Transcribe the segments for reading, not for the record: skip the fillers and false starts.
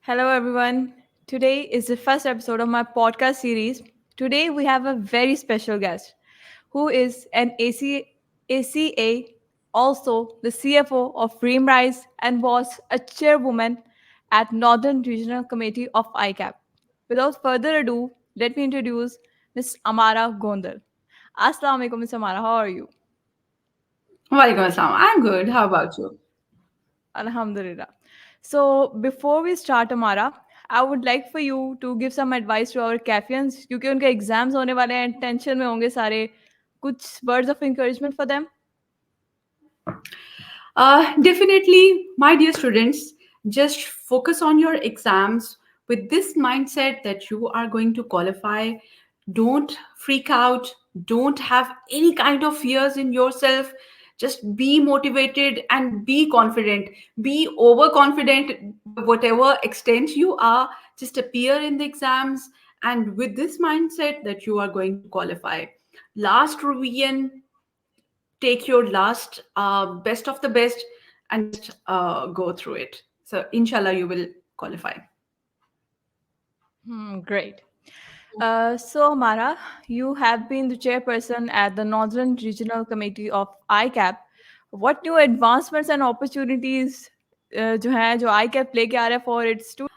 Hello, everyone. Today is the first episode of my podcast series. Today, we have a very special guest who is an ACA, also the CFO of Reamrise, and was a chairwoman at Northern Regional Committee of ICAP. Without further ado, let me introduce Ms. Amara Gondal. Assalamu alaikum, Ms. Amara. How are you? Walaikum assalam. I'm good. How about you? Alhamdulillah. So before we start, Amara, I would like for you to give some advice to our Cafians क्योंकि उनके exams होने वाले हैं tension में होंगे सारे कुछ words of encouragement for them. Definitely, my dear students, just focus on your exams with this mindset that you are going to qualify. Don't freak out. Don't have any kind of fears in yourself. Just be motivated and be confident. Be overconfident, whatever extent you are. Just appear in the exams and with this mindset that you are going to qualify. Last revision, take your last best of the best and just go through it. So inshallah you will qualify. Great. So Amara, you have been the chairperson at the Northern Regional Committee of ICAP. What new advancements and opportunities जो हैं जो ICAP लेके आ रहा है for its students?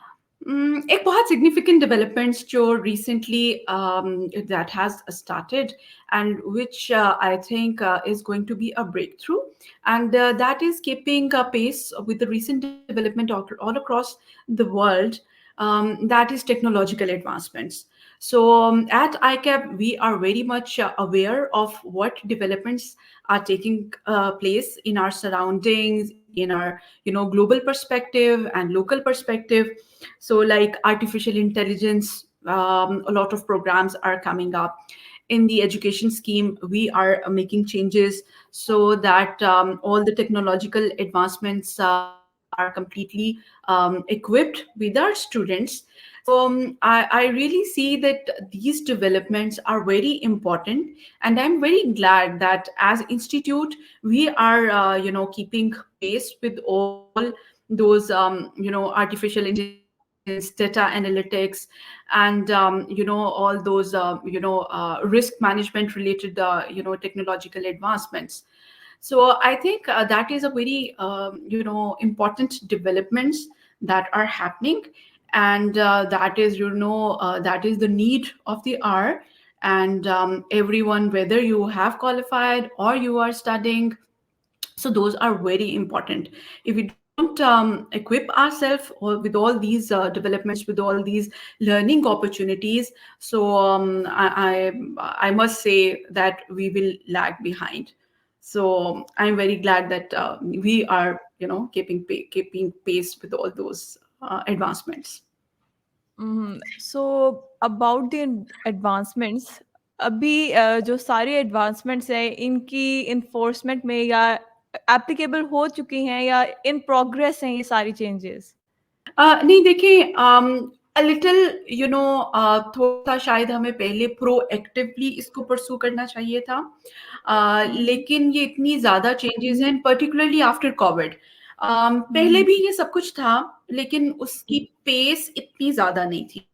एक बहुत significant developments जो recently that has started and which I think is going to be a breakthrough, and that is keeping pace with the recent development all across the world. That is technological advancements. So at ICAP, we are very much aware of what developments are taking place in our surroundings, in our global perspective and local perspective. So like artificial intelligence, a lot of programs are coming up. In the education scheme, we are making changes so that all the technological advancements are completely equipped with our students. So I really see that these developments are very important, and I'm very glad that as institute we are keeping pace with all those artificial intelligence, data analytics, and all those risk management related technological advancements. So I think that is a very important developments that are happening, and that is the need of the hour. And everyone, whether you have qualified or you are studying, so those are very important. If we don't equip ourselves with all these developments, with all these learning opportunities, so I must say that we will lag behind. So I'm very glad that we are keeping pace with all those advancements. So about the advancements, अभी जो सारे advancements हैं इनकी enforcement में या applicable हो चुकी हैं या in progress हैं ये सारी changes? नहीं देखिए, अ लिटिल थोड़ा सा शायद हमें पहले प्रोएक्टिवली इसको परस्यू करना चाहिए था, हम्म लेकिन ये इतनी ज़्यादा चेंजेस हैं पर्टिकुलरली आफ्टर कोविड। पहले हम्म भी ये सब कुछ था, लेकिन उसकी पेस इतनी ज़्यादा नहीं थी।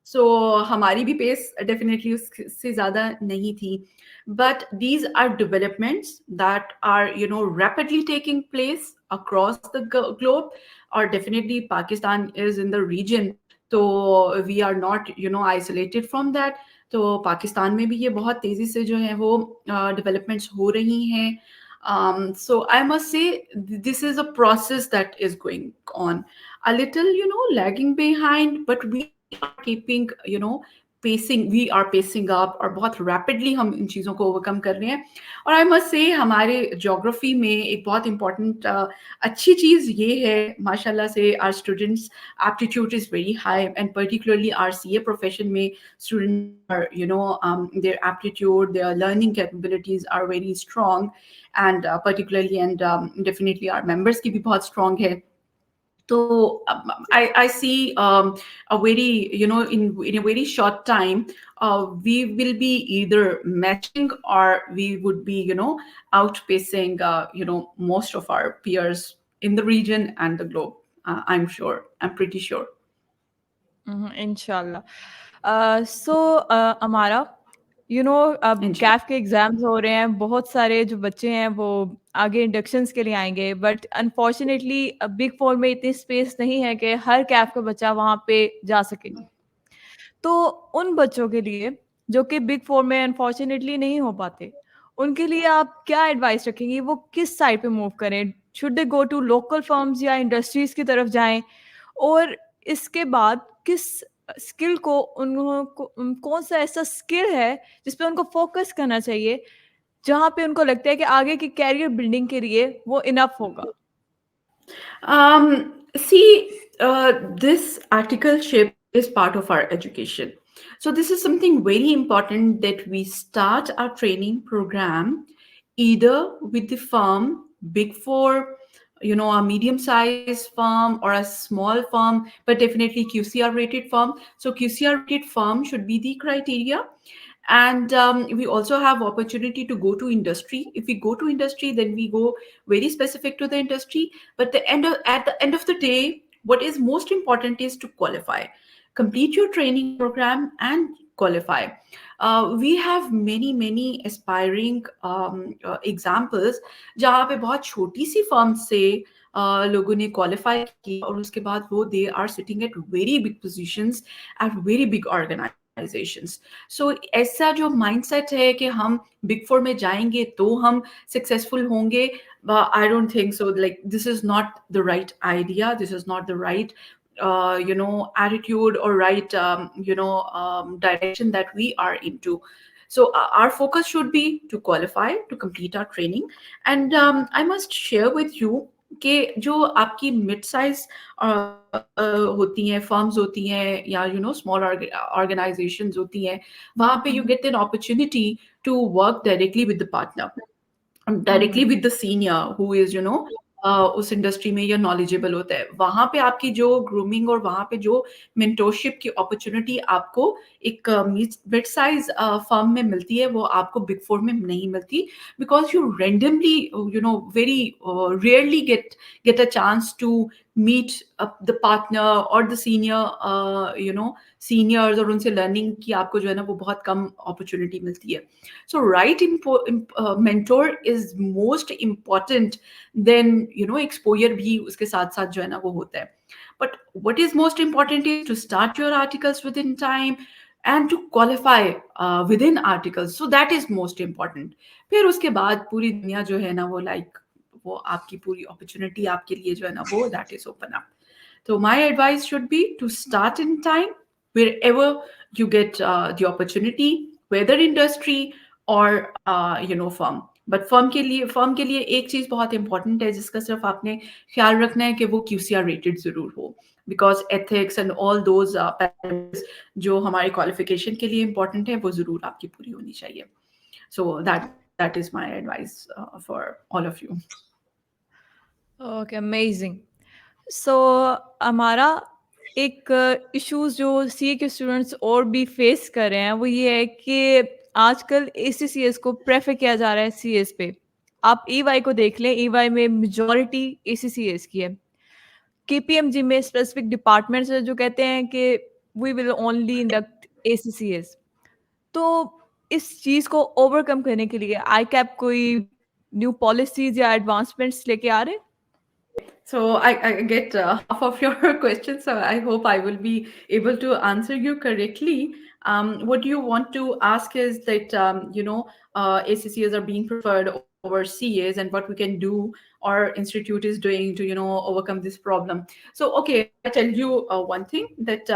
सो हमारी भी पेस डेफिनेटली उससे ज़्यादा नहीं थी, but these are developments that are rapidly taking place across the globe, or definitely Pakistan is in the region, तो we are not isolated from that. तो पाकिस्तान में भी ये बहुत तेजी से जो है वो डेवलपमेंट्स हो रही हैं. So I must say this is a process that is going on, a little lagging behind, but we are keeping pacing up, और बहुत rapidly हम इन चीज़ों को overcome कर रहे हैं. और आई मस्ट से हमारे ज्योग्राफी में एक बहुत इम्पॉर्टेंट अच्छी चीज़ ये है, माशाल्लाह से our students aptitude is very high, and particularly our CA profession में student are their aptitude, their learning capabilities are very strong, and particularly and definitely our members की भी बहुत स्ट्रॉन्ग है. So I see a very in a very short time we will be either matching, or we would be outpacing most of our peers in the region and the globe I'm sure. I'm pretty sure. इंशाल्लाह. सो अमारा, अब Inshallah. Kaif के exams हो रहे हैं, बहुत सारे जो बच्चे हैं वो आगे इंडक्शंस के लिए आएंगे, बट अनफॉर्चुनेटली बिग फोर में इतनी स्पेस नहीं है कि हर कैफ का बच्चा वहाँ पे जा सके. तो उन बच्चों के लिए जो कि बिग फोर में अनफॉर्चुनेटली नहीं हो पाते, उनके लिए आप क्या एडवाइस रखेंगी? वो किस साइड पे मूव करें? Should they go to local firms या इंडस्ट्रीज की तरफ जाएं? और इसके बाद किस स्किल को उनको कौन सा ऐसा स्किल है जिस पे उनको फोकस करना चाहिए, जहाँ पे उनको लगता है कि आगे की कैरियर बिल्डिंग के लिए वो इनफ होगा? See, this articleship is part of our education. So, this is something very important that we start our training program either with the firm, big four, a medium sized firm or a small firm, but definitely QCR rated firm. So, QCR rated firm should be the criteria. And we also have opportunity to go to industry. If we go to industry, then we go very specific to the industry. But at the end of the day, what is most important is to qualify, complete your training program and qualify. We have many aspiring examples जहाँ पे बहुत छोटी सी firm से लोगों ने qualify किया और उसके बाद वो they are sitting at very big positions at very big organisations. So ऐसा जो माइंडसेट है कि हम बिग फोर में जाएंगे तो हम सक्सेसफुल होंगे, I don't think so. Like, this is not the right idea. This is not the right attitude or right direction that we are into. So our focus should be to qualify, to complete our training. And I must share with you कि जो आपकी mid size होती हैं, firms होती हैं, या small organisations होती हैं, वहाँ पे you hmm. Get an opportunity to work directly with the partner, directly hmm. With the senior who is उस इंडस्ट्री में या नॉलेजेबल होता है. वहां पे आपकी जो ग्रूमिंग और वहां पे जो मेंटोरशिप की अपॉर्चुनिटी आपको एक मिड साइज फर्म में मिलती है, वो आपको बिग फोर में नहीं मिलती, because you randomly very rarely get a chance to meet the partner और द सीनियर्स, और उनसे लर्निंग की आपको जो है ना वो बहुत कम अपॉर्चुनिटी मिलती है. So right mentor is most important. Then exposure भी उसके साथ साथ जो है ना वो होता है. But what is most important is to start your articles within time and to qualify within articles. So that is most important. फिर उसके बाद पूरी दुनिया जो है ना वो वो आपकी पूरी अपॉर्चुनिटी आपके लिए जो है ना वो that is open up. So my advice should be to start in time wherever you get the opportunity, whether industry or firm. But firm के लिए एक चीज बहुत इंपॉर्टेंट है जिसका सिर्फ आपने ख्याल रखना है कि वो QCR रेटेड जरूर हो, because ethics and all those parameters जो हमारे क्वालिफिकेशन के लिए इंपॉर्टेंट है वो जरूर आपकी पूरी होनी चाहिए. So that is my advice for all of you. Okay, amazing. So हमारा एक इश्यूज जो सीए के स्टूडेंट्स और भी फेस कर रहे हैं वो ये है कि आजकल एसीसीएस को प्रेफर किया जा रहा है सीएस पे. आप ईवाई को देख लें, ईवाई में मेजॉरिटी एसीसीएस की है. केपीएमजी में स्पेसिफिक डिपार्टमेंट्स है जो कहते हैं कि वी विल ओनली इंडक्ट एसीसीएस. तो इस चीज को ओवरकम करने के लिए आई कैप कोई न्यू पॉलिसीज या एडवांसमेंट्स लेके आ रहे हैं? So I get half of your question. So I hope I will be able to answer you correctly. What you want to ask is that ACCAs are being preferred over CAs, and what we can do our institute is doing to overcome this problem. So okay, I tell you one thing, that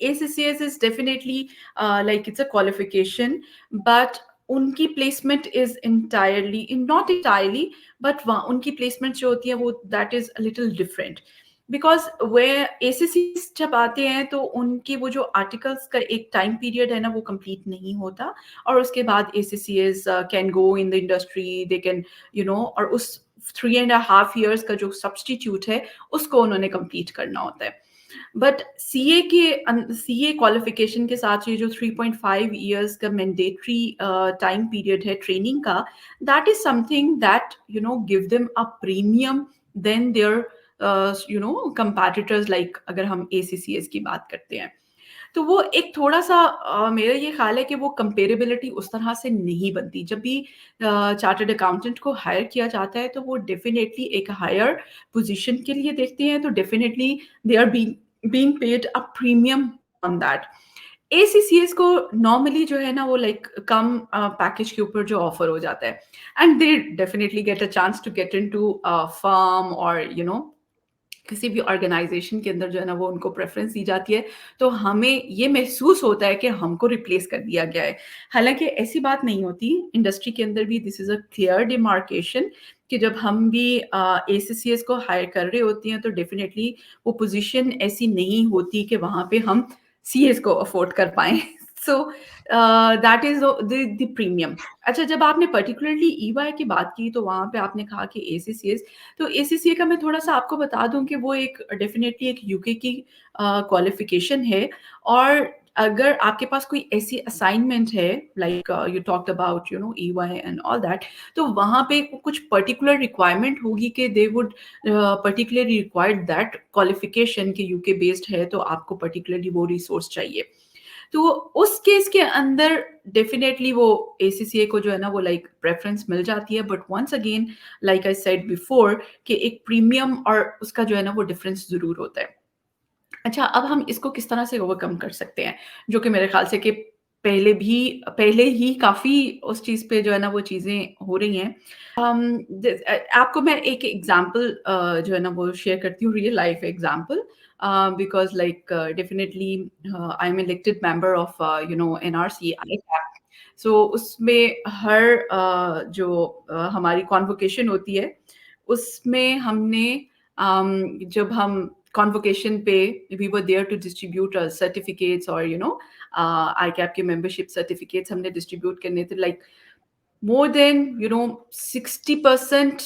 ACCAs is definitely like it's a qualification, but उनकी placement is entirely, not entirely, but वहाँ उनकी placement जो होती है वो that is little different, because way ACC जब आते हैं तो उनके वो जो आर्टिकल्स का एक टाइम पीरियड है ना वो कंप्लीट नहीं होता, और उसके बाद ACCS can go in the industry, they can और उस 3.5 years का जो सब्सटीट्यूट है उसको उन्होंने कंप्लीट करना होता है. बट सीए क्वालिफिकेशन के साथ ये जो 3.5 years का मैंडेटरी टाइम पीरियड है ट्रेनिंग का, that is something that give them a premium than their competitors like अगर हम ACCS की बात करते हैं, तो वो एक थोड़ा-सा मेरा ये ख़्याल है कि वो कंपेरेबिलिटी उस तरह से नहीं बनती। जब भी चार्टर्ड अकाउंटेंट को हायर किया जाता है, तो वो डेफ़िनेटली एक हायर पोज़ीशन के लिए देखते हैं, तो definitely they are being paid a premium on that. ACCS को नॉर्मली जो है ना वो लाइक कम पैकेज के ऊपर जो ऑफ़र हो जाता है, and they definitely get a chance to get into a firm और किसी भी ऑर्गेनाइजेशन के अंदर जो है ना वो उनको प्रेफरेंस दी जाती है, तो हमें ये महसूस होता है कि हमको रिप्लेस कर दिया गया है। हालाँकि ऐसी बात नहीं होती, इंडस्ट्री के अंदर भी this is a clear demarcation कि जब हम भी ACCS को हायर कर रहे होते हैं, तो डेफ़िनेटली वो पोज़ीशन ऐसी नहीं होती कि वहाँ पे हम CS को अफ़ोर्ड कर पाएँ। So that is the premium. अच्छा, जब आपने पर्टिकुलरली EY की बात की, तो वहाँ पे आपने कहा कि ACCS, तो ACCA का मैं थोड़ा-सा आपको बता दूँ कि वो एक डेफ़िनेटली एक यूके की क्वालिफ़िकेशन है, और अगर आपके पास कोई ऐसी असाइनमेंट है like you talked about EY and all that, तो वहाँ पे कुछ पर्टिकुलर रिक्वायरमेंट होगी कि they would particularly require that qualification कि यूके बेस्ड है, तो आपको पर्टिकुलरली वो रिसोर्स चाहिए। तो उस केस के अंदर डेफिनेटली वो ACCA को जो है ना वो लाइक प्रेफरेंस मिल जाती है, but once again like I said before कि एक प्रीमियम और उसका जो है ना वो डिफरेंस ज़रूर होता है। अच्छा, अब हम इसको किस तरह से ओवरकम कर सकते हैं? जो कि मेरे ख़्याल से कि पहले ही काफ़ी उस चीज़ पे जो है ना वो चीज़ें हो रही हैं। आपको मैं एक एग्ज़ाम्पल जो है ना वो शेयर करती हूँ, real life example, because like definitely I am elected member of NRC ICAP। सो उसमें हर जो हमारी कॉन्वोकेशन होती है, उसमें हमने जब हम कॉन्वोकेशन पे we were there to distribute certificates और ICAP के मेंबरशिप सर्टिफिकेट्स हमने डिस्ट्रीब्यूट करने थे, like more than 60%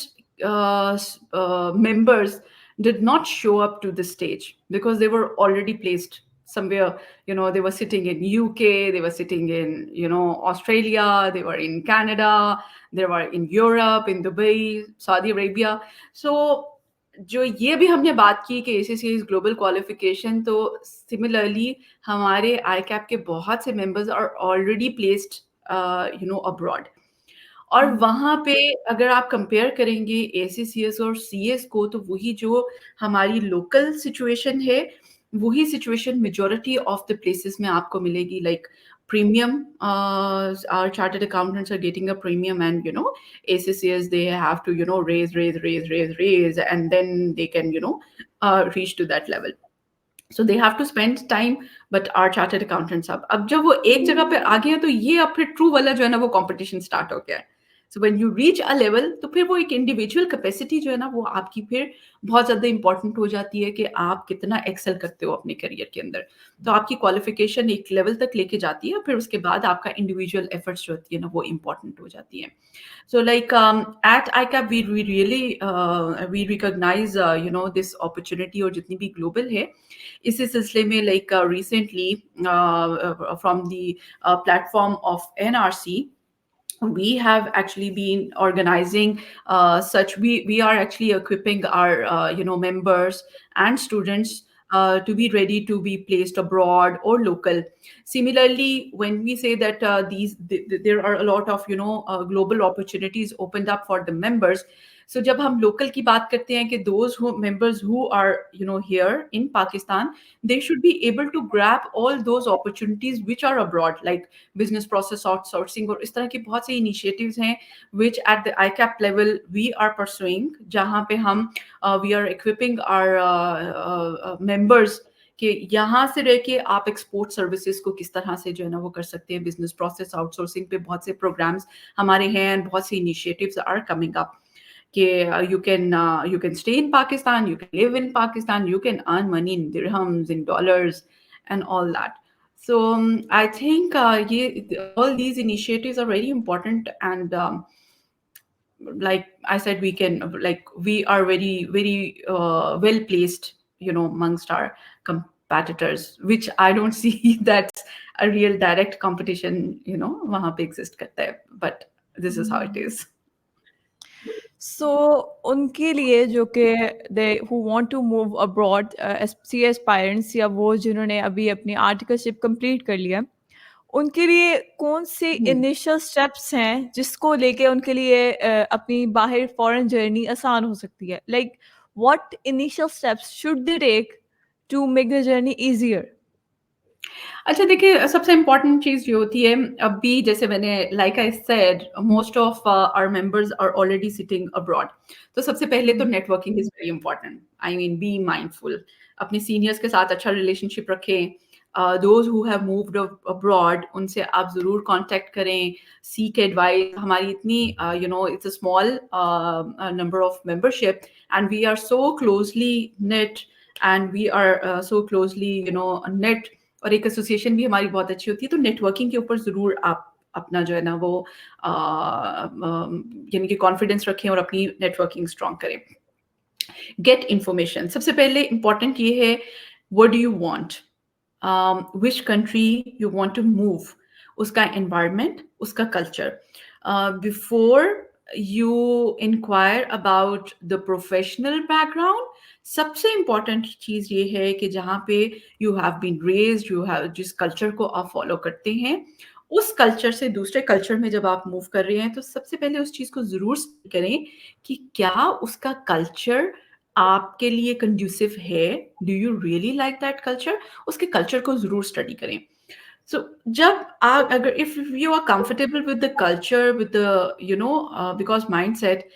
members did not show up to the stage because they were already placed somewhere. They were sitting in UK, they were sitting in Australia, they were in Canada, they were in Europe, in Dubai, Saudi Arabia. So जो ये भी हमने बात की कि ACCA is global qualification, तो similarly हमारे ICAP के बहुत से members are already placed abroad, और वहाँ पे अगर आप कंपेयर करेंगे ACCS और CS को, तो वही जो हमारी लोकल सिचुएशन है, वही situation majority of the places में आपको मिलेगी, like premium, our chartered accountants are getting a premium, and ACCS, they have to raise, and then they can reach to that level. So they have to spend time, but our chartered accountants अब जब वो एक जगह पे आ गए हैं, तो ये अब फिर ट्रू वाला जो है ना वो कंपटीशन स्टार्ट हो गया है। So when you reach a level, तो फिर वो एक इंडिविजुअल कैपेसिटी जो है ना वो आपकी फिर बहुत ज़्यादा इंपॉर्टेंट हो जाती है कि आप कितना एक्सेल करते हो अपने करियर के अंदर। तो आपकी क्वालिफिकेशन एक लेवल तक लेके जाती है, फिर उसके बाद आपका इंडिविजुअल एफर्ट्स जो होती है ना वो इंपॉर्टेंट हो जाती है। So like at ICAP, we really we recognize this opportunity और जितनी भी global है, इसी सिलसिले में like recently from the platform of NRC, we have actually been organizing such we are actually equipping our members and students to be ready to be placed abroad or local. Similarly, when we say that there are a lot of global opportunities opened up for the members. So जब हम local की बात करते हैं कि those who members who are here in Pakistan, they should be able to grab all those opportunities which are abroad, like business process outsourcing और इस तरह की बहुत सी initiatives हैं which at the ICAP level we are pursuing, जहाँ पे हम we are equipping our members कि यहाँ से रह के आप एक्सपोर्ट सर्विसेज को किस तरह से जो है ना वो कर सकते हैं। बिजनेस प्रोसेस आउटसोर्सिंग पे बहुत से प्रोग्राम्स हमारे हैं एंड बहुत सी इनिशिएटिव्स आर कमिंग अप कि you can stay in Pakistan, you can live in Pakistan, you can earn money in dirhams, in dollars, and all that. So I think all these initiatives are very important, and like I said, we are very very well placed, amongst our competitors, which I don't see that's a real direct competition, वहाँ पे exist करता है, but this is how it is. सो उनके लिए जो कि they who want to move abroad C aspirants या वो जिन्होंने अभी अपनी आर्टिकलशिप कंप्लीट कर लिया, उनके लिए कौन से हम्म। इनिशियल स्टेप्स हैं जिसको लेके उनके लिए अपनी बाहर फॉरेन जर्नी आसान हो सकती है? Like what initial steps should they take to make the journey easier? अच्छा देखिए, सबसे इम्पोर्टेंट चीज़ ये होती है, अभी जैसे मैंने like I said most of our members are already sitting abroad. तो सबसे पहले तो networking is very important. I mean be mindful, अपने सीनियर्स के साथ अच्छा रिलेशनशिप रखें। Those who have moved abroad उनसे आप ज़रूर कांटेक्ट करें, सीक एडवाइस। हमारी इतनी it's a small number of membership and we are so closely knit and we are so closely knit, और एक एसोसिएशन भी हमारी बहुत अच्छी होती है। तो नेटवर्किंग के ऊपर ज़रूर आप अपना जो है ना वो यानी कि कॉन्फिडेंस रखें और अपनी नेटवर्किंग स्ट्रॉन्ग करें। गेट इन्फॉर्मेशन, सबसे पहले इंपॉर्टेंट ये है, what do you want, which country you want to move, उसका environment, उसका culture. Before you inquire about the professional background, सबसे important चीज़ ये है कि जहाँ पे you have been raised, you have जिस culture को आप follow करते हैं, उस कल्चर से दूसरे कल्चर में जब आप मूव कर रहे हैं तो सबसे पहले उस चीज़ को ज़रूर study करें कि क्या उसका कल्चर आपके लिए कंड्यूसिव है। Do you really like that culture? उसके कल्चर को ज़रूर स्टडी करें। सो जब आप अगर if you are comfortable with the culture with the because mindset,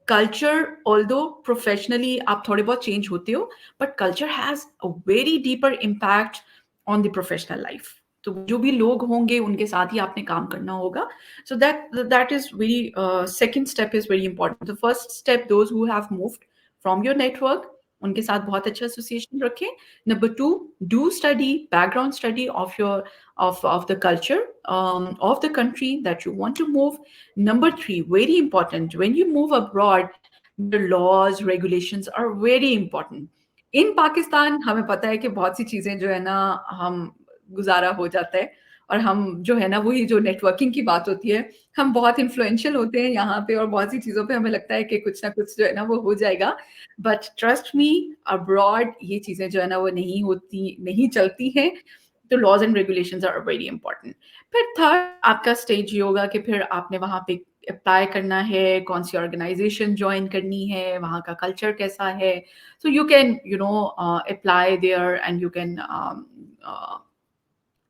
culture although professionally आप थोड़े बहुत चेंज होते हो, but culture has a very deeper impact on the professional life. तो जो भी लोग होंगे उनके साथ ही आपने काम करना होगा। सो that is very second step is very important. The first step, those who have moved from your network, उनके साथ बहुत अच्छा एसोसिएशन रखें। Number two, do study, background study of your of the culture of the country that you want to move. Number three, very important, when you move abroad, the laws, regulations are very important. In Pakistan, हमें पता है कि बहुत सी चीज़ें जो है ना हम गुजारा हो जाता है, और हम जो है ना वही जो नेटवर्किंग की बात होती है, हम बहुत इन्फ्लुएंशियल होते हैं यहाँ पे और बहुत सी चीज़ों पे हमें लगता है कि कुछ ना कुछ जो है ना वो हो जाएगा। बट ट्रस्ट मी, अब्रॉड ये चीज़ें जो है ना वो नहीं होती, नहीं चलती हैं। तो laws and regulations are very important. फिर थर्ड आपका स्टेज ये होगा कि फिर आपने वहाँ पे अप्लाई करना है, कौन सी ऑर्गेनाइजेशन ज्वाइन करनी है, वहाँ का कल्चर कैसा है। So you can apply there and you can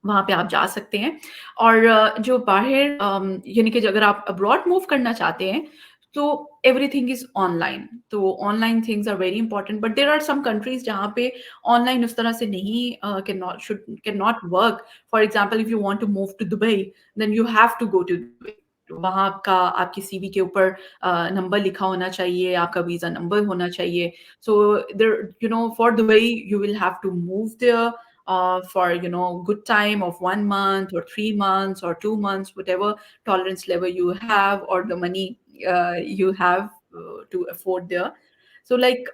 वहाँ पे आप जा सकते हैं। और जो बाहर यानी कि अगर आप अब्रॉड मूव करना चाहते हैं तो एवरीथिंग इज ऑनलाइन। तो online things are very important, but there are some countries जहाँ पे ऑनलाइन उस तरह से नहीं can not work. For example, if you want to move to Dubai, then you have to go to Dubai. वहाँ का आपकी सीवी के ऊपर नंबर लिखा होना चाहिए, आपका वीजा नंबर होना चाहिए। So there for Dubai you will have to move there for good time of 1 month or 3 months or 2 months, whatever tolerance level you have or the money you have to afford there. So like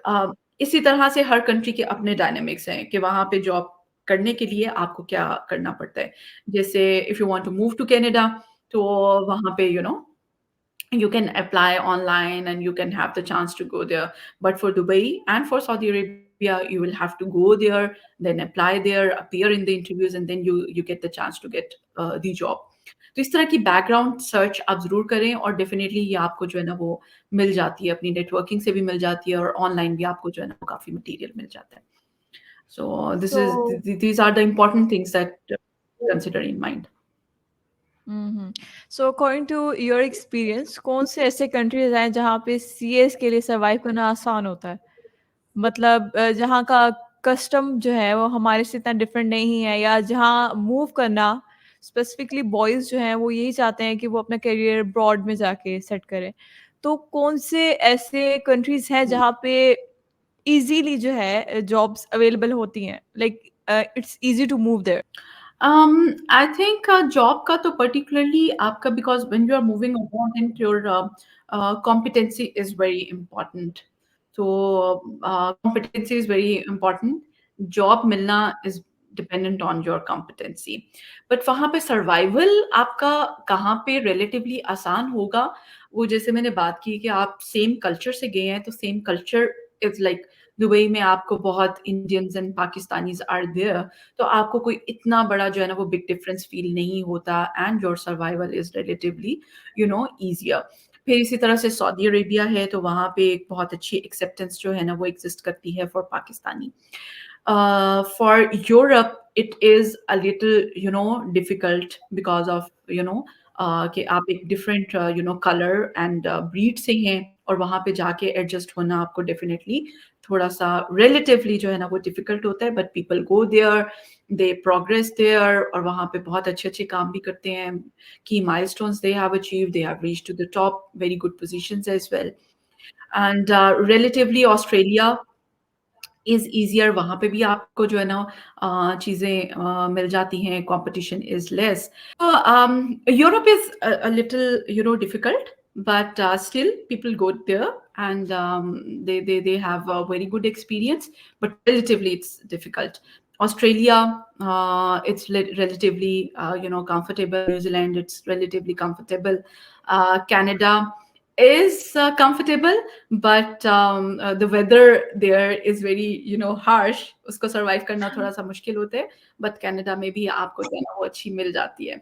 इसी तरह से हर country के अपने dynamics हैं कि वहाँ पे job करने के लिए आपको क्या करना पड़ता है। जैसे if you want to move to Canada, तो वहाँ पे you can apply online and you can have the chance to go there. But for Dubai and for Saudi Arabia, you will have to go there, then apply there, appear in the interviews, and then you get the chance to get the job. तो इस तरह की background search आप ज़रूर करें, और definitely ये आपको जो है ना वो मिल जाती है, अपनी नेटवर्किंग से भी मिल जाती है, और ऑनलाइन भी आपको जो है ना वो काफ़ी मटेरियल मिल जाता है। सो So these are the important things that consider in mind. So according to your experience, कौन से ऐसे कंट्रीज हैं जहाँ पे सीएस के लिए सर्वाइव करना आसान होता है? मतलब जहाँ का कस्टम जो है वो हमारे से इतना डिफरेंट नहीं है, या जहाँ मूव करना स्पेसिफिकली बॉयज़ जो हैं वो यही चाहते हैं कि वो अपना करियर ब्रॉड में जाके सेट करें। तो कौन से ऐसे कंट्रीज़ हैं जहाँ पे ईज़िली जो है जॉब्स अवेलेबल होती हैं? Like it's easy to move there? I think job का तो particularly आपका, because when you are moving abroad and your competency is very important. So competency is very important. Job मिलना is dependent on your competency. But वहाँ पे survival आपका कहाँ पे relatively आसान होगा, वो जैसे मैंने बात की कि आप सेम कल्चर से गए हैं, तो same culture is like Dubai में आपको बहुत Indians and Pakistanis are there, तो आपको कोई इतना बड़ा जो है ना वो बिग डिफरेंस फील नहीं होता, and your survival is relatively easier. फिर इसी तरह से सऊदी अरेबिया है, तो वहाँ पे एक बहुत अच्छी एक्सेप्टेंस जो है ना वो एग्जिस्ट करती है for Pakistani. For Europe, it is a little, difficult because of, कि आप एक different, color and breed से हैं, और वहाँ पे जाके adjust होना आपको definitely थोड़ा सा relatively जो है ना वो difficult होता है, but people go there, they progress there, और वहाँ पे बहुत अच्छे अच्छे काम भी करते हैं. Key milestones they have achieved, they have reached to the top, very good positions as well. And relatively Australia is easier, वहाँ पे भी आपको जो है ना चीज़ें मिल जाती हैं, competition is less. Europe is a little, difficult, but still people go there, and they have a very good experience, but relatively it's difficult. Australia, it's relatively, comfortable. New Zealand, it's relatively comfortable. Canada is comfortable, but the weather there is very, harsh. उसको survive करना थोड़ा सा मुश्किल होता है, but Canada में भी आपको जो है ना वो अच्छी मिल जाती है.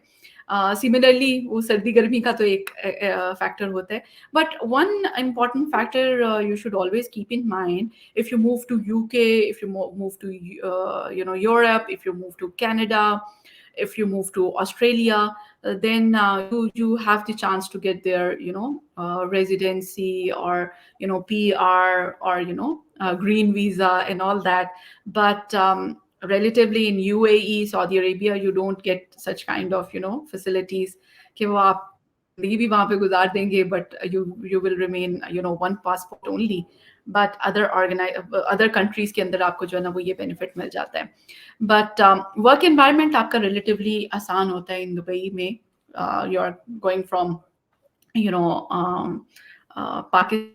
Similarly, वो सर्दी गर्मी का तो एक factor होता है. But one important factor you should always keep in mind, if you move to UK, if you move to Europe, if you move to Canada, if you move to Australia, then you have the chance to get their residency, or PR, or green visa and all that. But relatively in UAE, Saudi Arabia, you don't get such kind of facilities कि वो आप पूरी जिंदगी भी वहाँ पे गुजार देंगे, but you will remain one passport only. But other countries के अंदर आपको जो है ना वो ये benefit मिल जाता है. But work environment आपका relatively आसान होता है in दुबई में. You are going from Pakistan,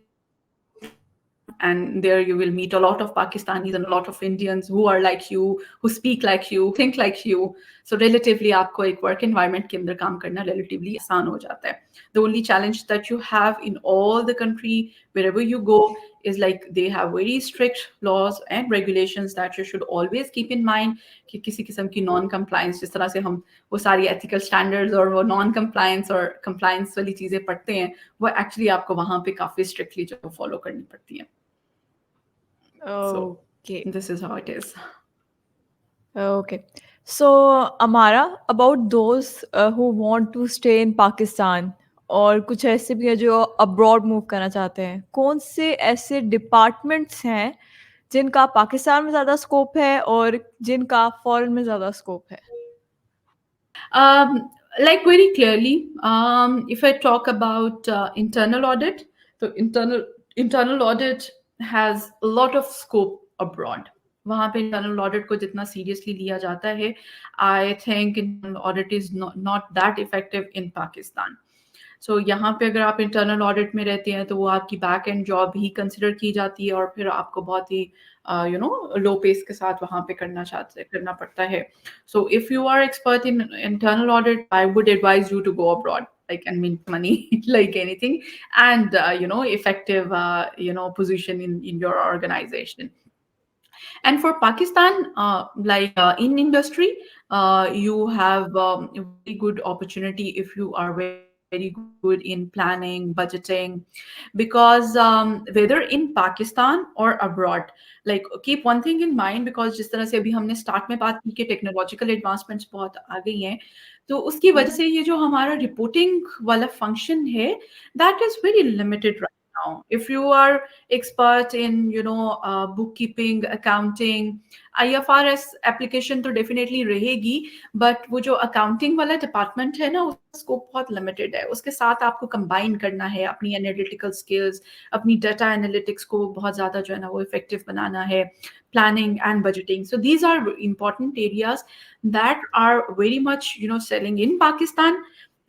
and there you will meet a lot of Pakistanis and a lot of Indians who are like you, who speak like you, who think like you. So relatively आपको एक work environment के अंदर काम करना relatively आसान हो जाता है. The only challenge that you have in all the country, wherever you go, is like they have very strict laws and regulations that you should always keep in mind. कि किसी किस्म की non compliance, जिस तरह से हम वो सारी ethical standards और वो non compliance और compliance वाली चीजें पढ़ते हैं, वो actually आपको वहाँ पे काफी strictly जो follow करनी पड़ती हैं. So Okay. this is how it is. Okay. So, Amara, about those who want to stay in Pakistan, और कुछ ऐसे भी हैं जो अब्रॉड मूव करना चाहते हैं, कौन से ऐसे डिपार्टमेंट्स हैं जिनका पाकिस्तान में ज़्यादा स्कोप है और जिनका फॉरेन में ज़्यादा स्कोप है? Like very clearly, if I talk about internal audit, so internal audit has a lot of scope abroad. वहाँ पे internal audit को जितना seriously लिया जाता है, I think internal audit is not that effective in Pakistan. So यहाँ पे अगर आप इंटरनल ऑडिट में रहते हैं, तो वो आपकी back and job he consider की जाती है, और फिर आपको बहुत ही लो पेस के साथ वहाँ पे करना पड़ता है. So if you are expert in internal audit, I would advise you to go abroad, like, and make money like anything, and effective position in your organization. And for Pakistan, in industry, you have a very good opportunity if you are very good in planning, budgeting, because whether in Pakistan or abroad, like keep one thing in mind, because जिस तरह से अभी हमने start में बात की कि technological advancements बहुत आ गई हैं, तो उसकी वजह से ये जो हमारा रिपोर्टिंग वाला फंक्शन है, that is very limited right now. If you are expert in bookkeeping, accounting, IFRS application तो definitely रहेगी, but वो जो accounting वाला department है ना, उसका scope बहुत limited है. उसके साथ आपको combine करना है अपनी analytical skills, अपनी data analytics को बहुत ज़्यादा जो है ना वो effective बनाना है, planning and budgeting. So these are important areas that are very much selling in Pakistan,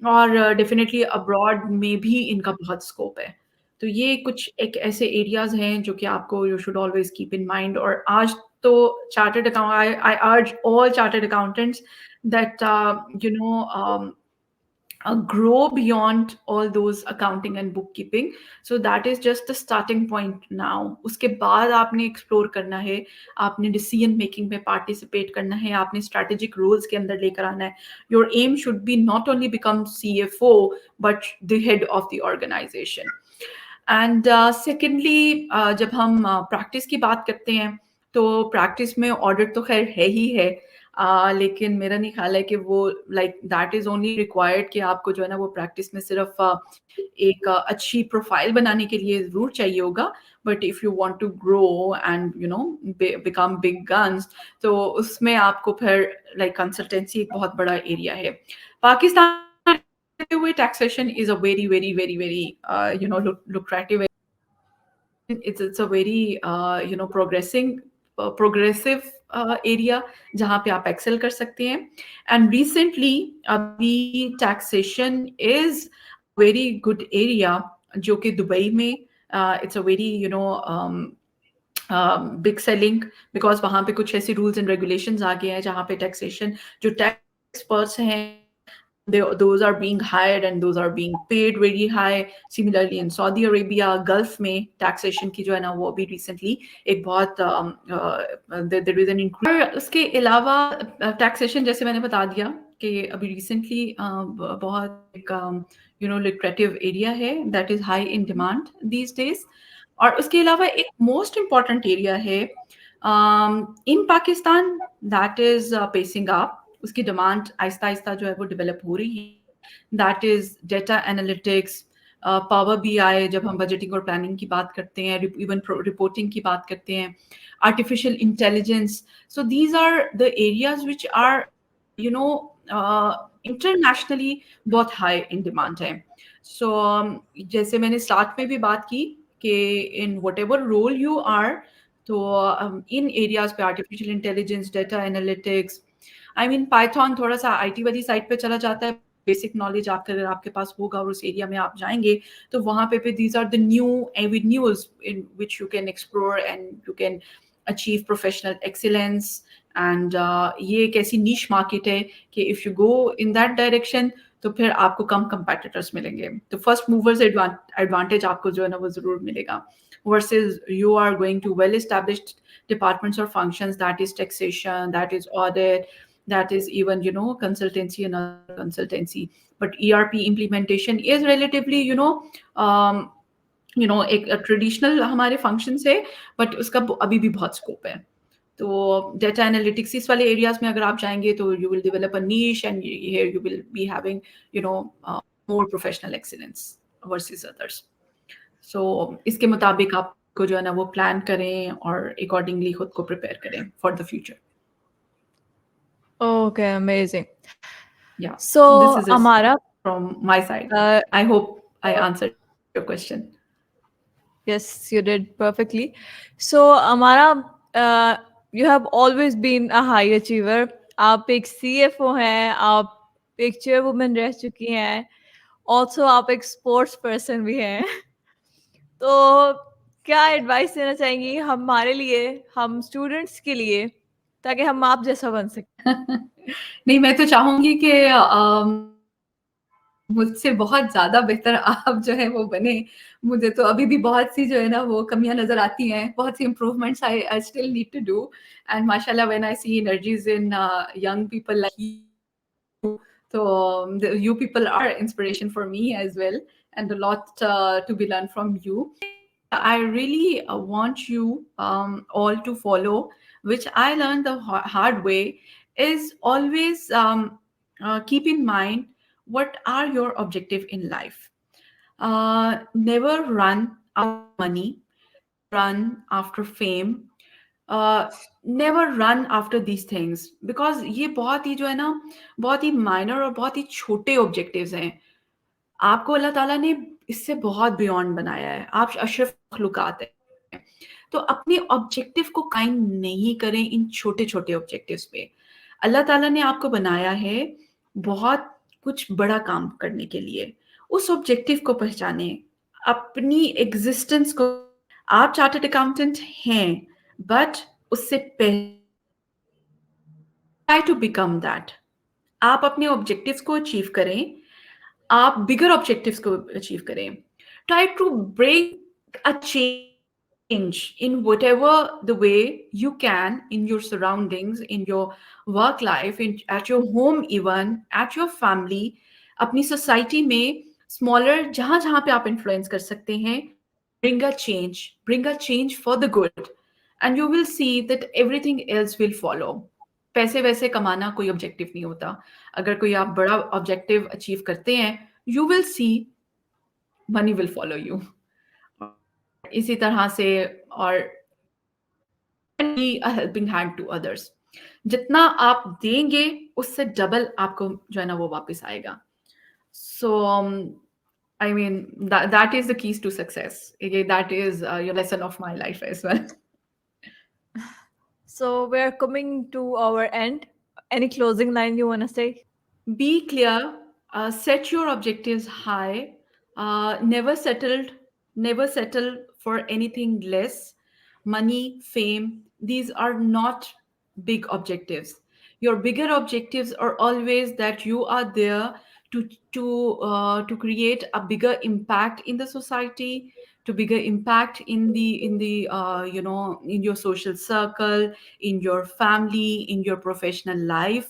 और डेफिनेटली अब्रॉड में भी इनका बहुत स्कोप है. तो ये कुछ एक ऐसे एरियाज हैं जो कि आपको you should always keep in mind. और आज तो चार्टर्ड अकाउंट, आई अर्ज all chartered accountants that grow beyond all those accounting and bookkeeping. So that is just the starting point now. उसके बाद आपने explore करना है, आपने decision making में participate करना है, आपने strategic roles के अंदर लेकर आना है. Your aim should be not only become CFO but the head of the organization. And secondly जब हम प्रैक्टिस की बात करते हैं तो प्रैक्टिस में ऑडिट तो खैर है ही है, लेकिन मेरा नहीं ख्याल है कि वो like that is only required कि आपको जो है ना वो प्रैक्टिस में सिर्फ एक अच्छी प्रोफाइल बनाने के लिए ज़रूर चाहिए होगा. But if you want to grow and you know become big guns, तो उसमें आपको फिर लाइक कंसल्टेंसी एक बहुत बड़ा एरिया है. Pakistan with taxation is a very lucrative. It's a very progressive area जहाँ पे आप excel कर सकते हैं. And recently अभी taxation is a very good area जो कि दुबई में it's a very big selling, because वहाँ पे कुछ ऐसे rules and regulations आ गए हैं जहाँ पे taxation जो tax experts हैं those are being hired and those are being paid very high. Similarly in Saudi Arabia, Gulf में taxation की जो है ना वो अभी recently एक बहुत there is an increase. उसके अलावा taxation जैसे मैंने बता दिया कि अभी recently बहुत एक lucrative area है, that is high in demand these days. और उसके अलावा एक most important area है in Pakistan that is pacing up. उसकी डिमांड आहिस्ता आहिस्ता जो है वो डेवलप हो रही है. That is data analytics, power BI जब हम बजटिंग और प्लानिंग की बात करते हैं, इवन रिपोर्टिंग की बात करते हैं, artificial intelligence. So these are the areas which are you know internationally बहुत हाई इन डिमांड है. सो जैसे मैंने स्टार्ट में भी बात की कि in whatever role you are, तो इन एरियाज पे artificial intelligence, data analytics, I mean Python थोड़ा सा आईटी वाली साइड पे चला जाता है. बेसिक नॉलेज अगर आपके पास होगा और उस एरिया में आप जाएंगे तो वहाँ पे these are the new avenues in which you can explore and you can achieve professional excellence. And ये एक ऐसी नीश मार्केट है कि if you go in that direction तो फिर आपको कम कंपेटिटर्स मिलेंगे. तो फर्स्ट मूवर्स एडवांटेज आपको जो है ना वो ज़रूर मिलेगा, versus you are going to well established departments or functions, that is taxation, that is audit, that is even consultancy and other consultancy. But ERP implementation is relatively um, एक traditional हमारे function है, but उसका अभी भी बहुत scope है. तो data analytics इस वाले एरियाज में अगर आप जाएंगे तो you will develop a niche and here you will be having more professional excellence versus others. So इसके मुताबिक आपको जो है ना वो प्लान करें और अकॉर्डिंगली खुद को प्रिपेयर करें for the future. Okay, amazing. Yeah, So, this is it Amara, from my side. I hope I answered your question. yes, you did perfectly. So, Amara, you have always been a high achiever. आप एक CFO हैं, आप एक चेयरवुमन रह चुकी हैं, also आप एक स्पोर्ट्स पर्सन भी हैं. तो क्या एडवाइस देना चाहेंगी हमारे लिए, हम स्टूडेंट्स के लिए, ताकि हम आप जैसा बन सकें? नहीं, मैं तो चाहूंगी कि मुझसे बहुत ज़्यादा बेहतर आप जो है वो बने. मुझे तो अभी भी बहुत सी जो है ना वो कमियाँ नज़र आती हैं, बहुत सी improvements I still need to do. And माशाल्लाह when I see energies in young people like you, so you people are inspiration for me as well, and a lot to be learned from you. I really want you all to follow, which I learned the hard way, is always keep in mind what are your objective in life. Never run after money, run after fame, never run after these things, because ये बहुत ही जो है ना बहुत ही minor और बहुत ही छोटे objectives हैं. आपको अल्लाह ताला ने इससे बहुत बियॉन्ड बनाया है, आप अशरफ मखलूकात हैं. तो अपने ऑब्जेक्टिव को कायम नहीं करें इन छोटे छोटे ऑब्जेक्टिव्स पे. अल्लाह ताला ने आपको बनाया है बहुत कुछ बड़ा काम करने के लिए. उस ऑब्जेक्टिव को पहचानें, अपनी एग्जिस्टेंस को. आप चार्टर्ड अकाउंटेंट हैं, बट उससे पहले ट्राई टू बिकम दैट. आप अपने ऑब्जेक्टिव्स को अचीव करें. आप बिगर ऑब्जेक्टिव्स को अचीव करें. Try to bring a change in whatever the way you can in your surroundings, in your work life, at your home, even at your family, अपनी society में smaller जहां जहां पे आप इन्फ्लुएंस कर सकते हैं. Bring a change for the good, and you will see that everything else will follow. पैसे वैसे कमाना कोई ऑब्जेक्टिव नहीं होता. अगर कोई आप बड़ा ऑब्जेक्टिव अचीव करते हैं, you will see money will follow you. और इसी तरह से, और and be a helping hand to others. जितना आप देंगे उससे डबल आपको जो है ना वो वापस आएगा. सो I mean, that is the keys to success. Okay, that is your lesson of my life as well. So we're coming to our end. Any closing line you want to say? Be clear, set your objectives high, never settle for anything less. Money, fame, these are not big objectives. Your bigger objectives are always that you are there to create a bigger impact in the society, to bigger impact in the in your social circle, in your family, in your professional life.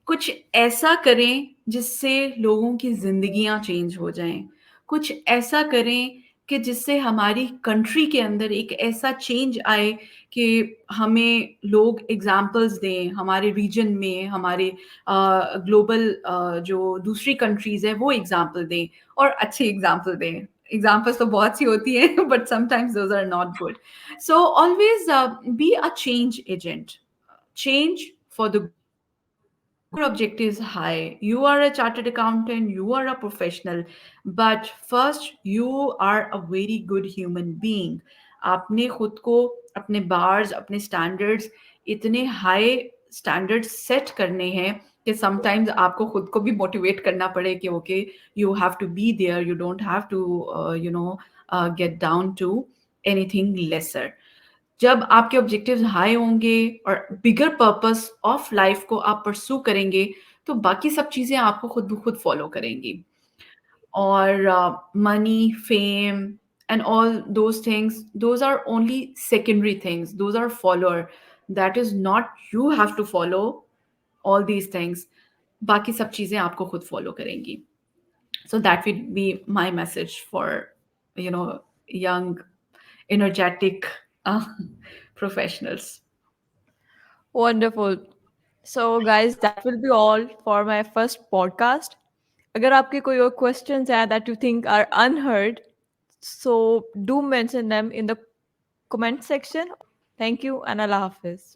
कुछ ऐसा करें जिससे लोगों की ज़िंदगियाँ change हो जाएँ। कुछ ऐसा करें कि जिससे हमारी कंट्री के अंदर एक ऐसा चेंज आए कि हमें लोग एग्ज़ाम्पल्स दें, हमारे रीजन में, हमारे ग्लोबल जो दूसरी कंट्रीज़ हैं, वो एग्ज़ाम्पल दें और अच्छी एग्ज़ाम्पल दें। एग्ज़ाम्पल्स तो बहुत सी होती हैं but sometimes those are not good. So always be a change agent. Change for the good. Set your objectives high. You are a chartered accountant, you are a professional, but first you are a very good human being. आपने खुद को अपने bars, अपने standards, इतने high standards set करने हैं कि sometimes आपको खुद को भी मोटिवेट करना पड़े कि okay, you have to be there, you don't have to get down to anything lesser. जब आपके ऑब्जेक्टिव्स हाई होंगे और बिगर पर्पस ऑफ लाइफ को आप परस्यू करेंगे, तो बाकी सब चीज़ें आपको खुद ब खुद फॉलो करेंगी. और money, fame, and all those things, those are only secondary things. Those are follower. That is not you have to follow all these things. बाकी सब चीज़ें आपको खुद फॉलो करेंगी. So that would be my message for, young, energetic uh, professionals. Wonderful. So guys, that will be all for my first podcast. अगर आपके कोई और questions हैं that you think are unheard, so do mention them in the comment section. Thank you and Allah Hafiz.